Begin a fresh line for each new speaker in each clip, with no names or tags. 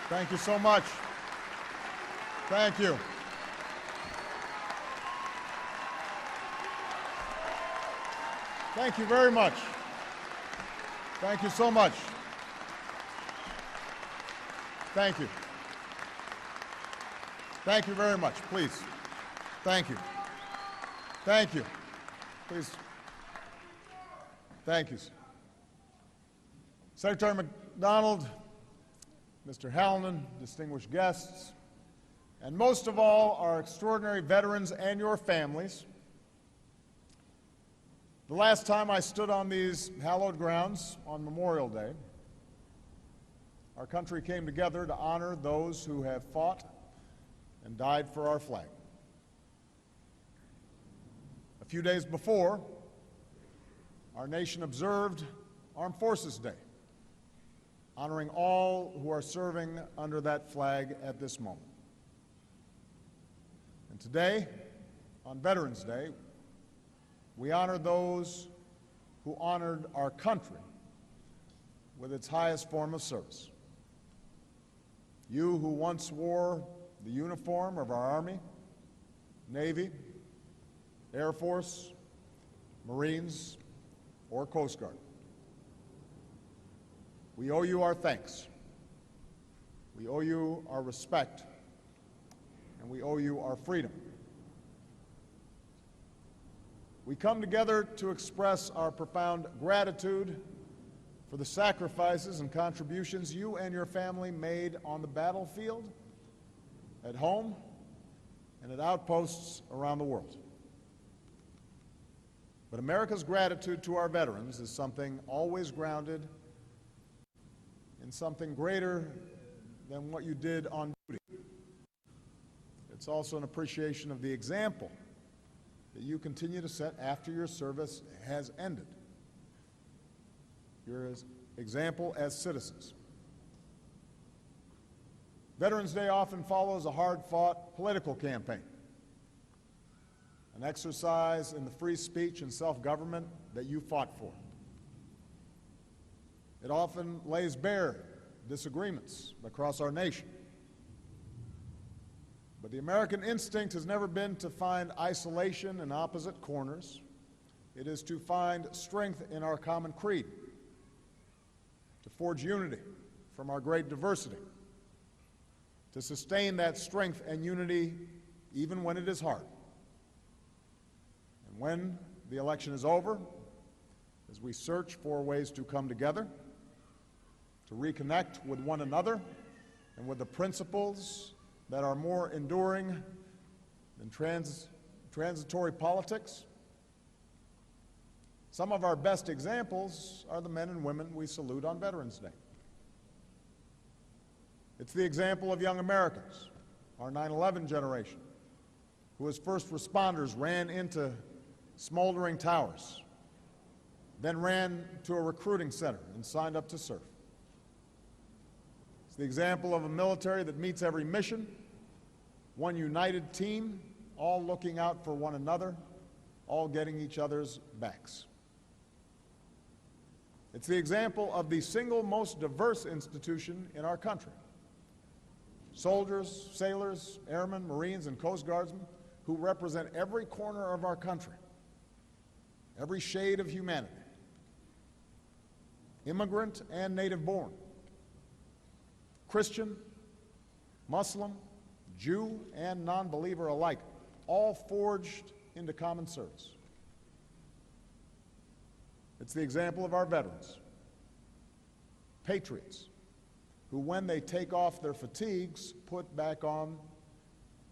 Thank you so much. Thank you. Thank you very much. Thank you so much. Thank you. Thank you very much. Please. Thank you. Thank you. Please. Thank you. Secretary McDonald, Mr. Hallinan, distinguished guests, and most of all, our extraordinary veterans and your families. The last time I stood on these hallowed grounds on Memorial Day, our country came together to honor those who have fought and died for our flag. A few days before, our nation observed Armed Forces Day, honoring all who are serving under that flag at this moment. And today, on Veterans Day, we honor those who honored our country with its highest form of service. You who once wore the uniform of our Army, Navy, Air Force, Marines, or Coast Guard. We owe you our thanks. We owe you our respect, and we owe you our freedom. We come together to express our profound gratitude for the sacrifices and contributions you and your family made on the battlefield, at home, and at outposts around the world. But America's gratitude to our veterans is something always grounded in something greater than what you did on duty. It's also an appreciation of the example that you continue to set after your service has ended. Your example as citizens. Veterans Day often follows a hard-fought political campaign, an exercise in the free speech and self-government that you fought for. It often lays bare disagreements across our nation. But the American instinct has never been to find isolation in opposite corners. It is to find strength in our common creed, to forge unity from our great diversity, to sustain that strength and unity even when it is hard. And when the election is over, as we search for ways to come together, to reconnect with one another and with the principles that are more enduring than transitory politics. Some of our best examples are the men and women we salute on Veterans Day. It's the example of young Americans, our 9/11 generation, who as first responders ran into smoldering towers, then ran to a recruiting center and signed up to serve. It's the example of a military that meets every mission, one united team, all looking out for one another, all getting each other's backs. It's the example of the single most diverse institution in our country. Soldiers, sailors, airmen, Marines, and Coast Guardsmen who represent every corner of our country, every shade of humanity, immigrant and native-born, Christian, Muslim, Jew, and non-believer alike, all forged into common service. It's the example of our veterans, patriots, who when they take off their fatigues, put back on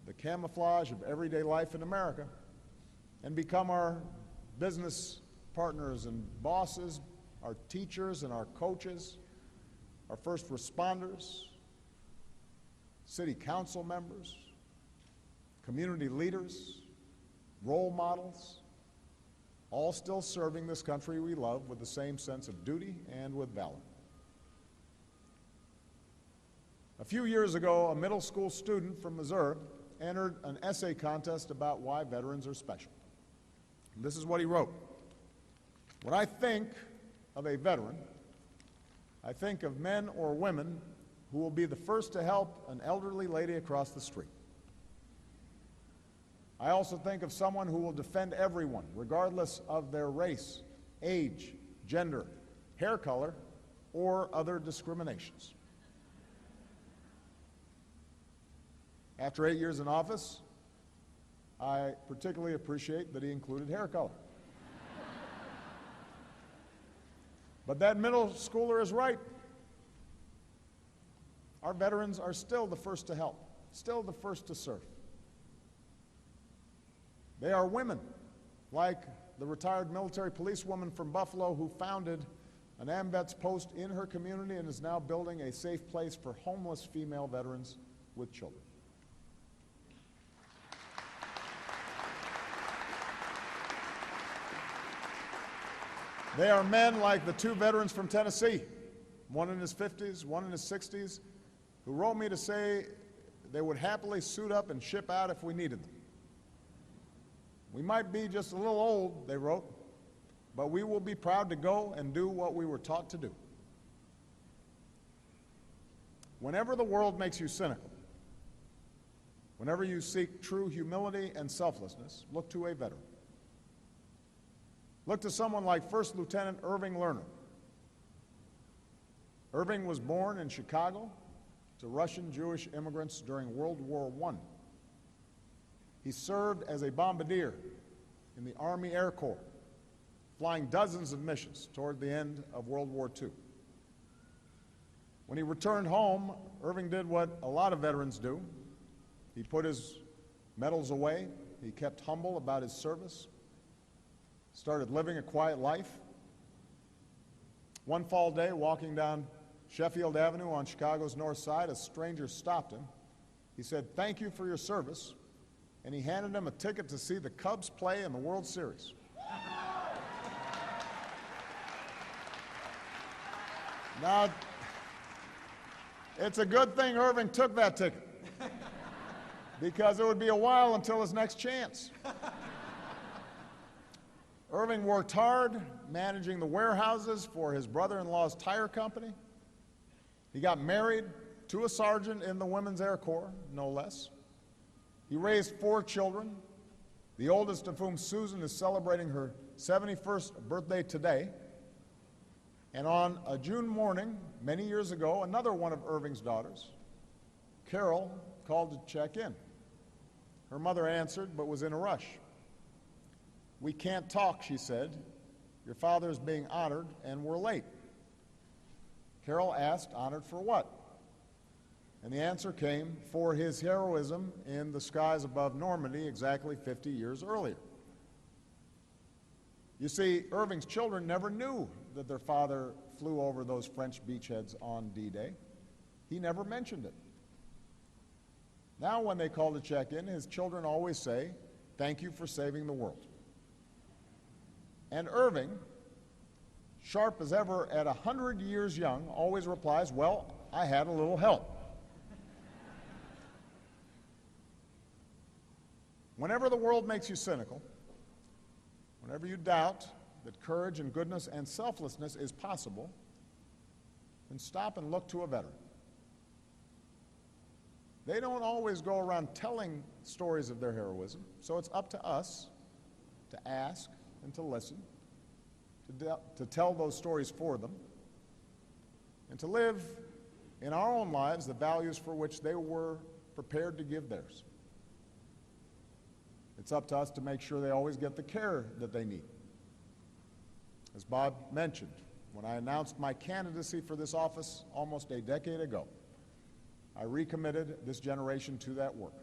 the camouflage of everyday life in America and become our business partners and bosses, our teachers and our coaches, our first responders, city council members, community leaders, role models, all still serving this country we love with the same sense of duty and with valor. A few years ago, a middle school student from Missouri entered an essay contest about why veterans are special. And this is what he wrote. When I think of a veteran, I think of men or women who will be the first to help an elderly lady across the street. I also think of someone who will defend everyone, regardless of their race, age, gender, hair color, or other discriminations. After 8 years in office, I particularly appreciate that he included hair color. But that middle schooler is right. Our veterans are still the first to help, still the first to serve. They are women, like the retired military policewoman from Buffalo who founded an AMVETS post in her community and is now building a safe place for homeless female veterans with children. They are men like the two veterans from Tennessee, one in his 50s, one in his 60s, who wrote me to say they would happily suit up and ship out if we needed them. We might be just a little old, they wrote, but we will be proud to go and do what we were taught to do. Whenever the world makes you cynical, whenever you seek true humility and selflessness, look to a veteran. Look to someone like First Lieutenant Irving Lerner. Irving was born in Chicago to Russian Jewish immigrants during World War I. He served as a bombardier in the Army Air Corps, flying dozens of missions toward the end of World War II. When he returned home, Irving did what a lot of veterans do. He put his medals away. He kept humble about his service, started living a quiet life. One fall day, walking down Sheffield Avenue on Chicago's north side, a stranger stopped him. He said, "Thank you for your service," and he handed him a ticket to see the Cubs play in the World Series. Now, it's a good thing Irving took that ticket, because it would be a while until his next chance. Irving worked hard managing the warehouses for his brother-in-law's tire company. He got married to a sergeant in the Women's Air Corps, no less. He raised 4 children, the oldest of whom, Susan, is celebrating her 71st birthday today. And on a June morning, many years ago, another one of Irving's daughters, Carol, called to check in. Her mother answered, but was in a rush. "We can't talk," she said. "Your father is being honored, and we're late." Carol asked, "Honored for what?" And the answer came, "For his heroism in the skies above Normandy exactly 50 years earlier." You see, Irving's children never knew that their father flew over those French beachheads on D-Day. He never mentioned it. Now when they call to check in, his children always say, "Thank you for saving the world." And Irving, sharp as ever at 100 years young, always replies, "Well, I had a little help." Whenever the world makes you cynical, whenever you doubt that courage and goodness and selflessness is possible, then stop and look to a veteran. They don't always go around telling stories of their heroism, so it's up to us to ask and to listen, to tell those stories for them, and to live in our own lives the values for which they were prepared to give theirs. It's up to us to make sure they always get the care that they need. As Bob mentioned, when I announced my candidacy for this office almost a decade ago, I recommitted this generation to that work.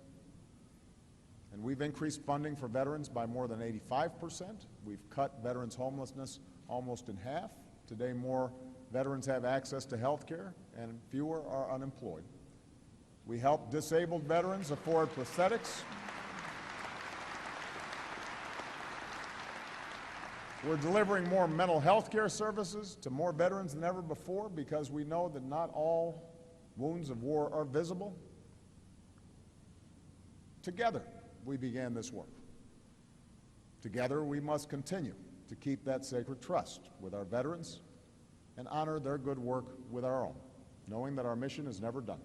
And we've increased funding for veterans by more than 85%. We've cut veterans' homelessness almost in half. Today, more veterans have access to health care, and fewer are unemployed. We help disabled veterans afford prosthetics. We're delivering more mental health care services to more veterans than ever before, because we know that not all wounds of war are visible. Together, we began this work. Together, we must continue to keep that sacred trust with our veterans and honor their good work with our own. knowing that our mission is never done.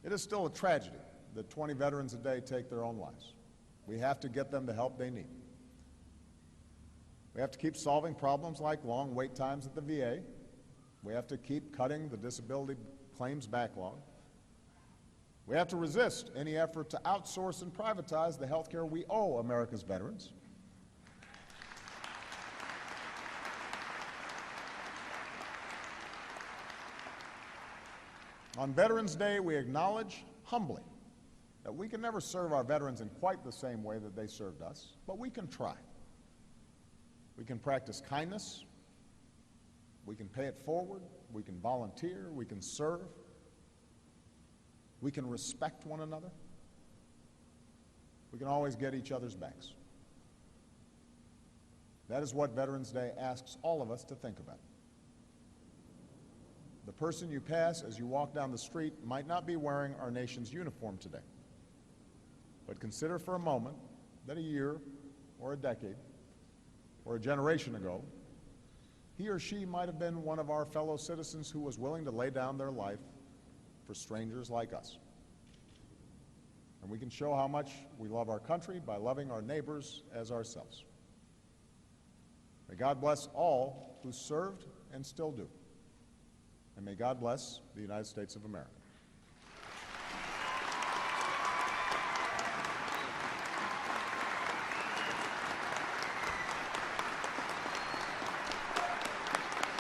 It is still a tragedy that 20 veterans a day take their own lives. We have to get them the help they need. We have to keep solving problems like long wait times at the VA. We have to keep cutting the disability claims backlog. We have to resist any effort to outsource and privatize the health care we owe America's veterans. On Veterans Day, we acknowledge humbly that we can never serve our veterans in quite the same way that they served us, but we can try. We can practice kindness, we can pay it forward, we can volunteer, we can serve, we can respect one another, we can always get each other's backs. That is what Veterans Day asks all of us to think about. The person you pass as you walk down the street might not be wearing our nation's uniform today, but consider for a moment that a year or a decade or a generation ago, he or she might have been one of our fellow citizens who was willing to lay down their life for strangers like us. And we can show how much we love our country by loving our neighbors as ourselves. May God bless all who served and still do. And may God bless the United States of America.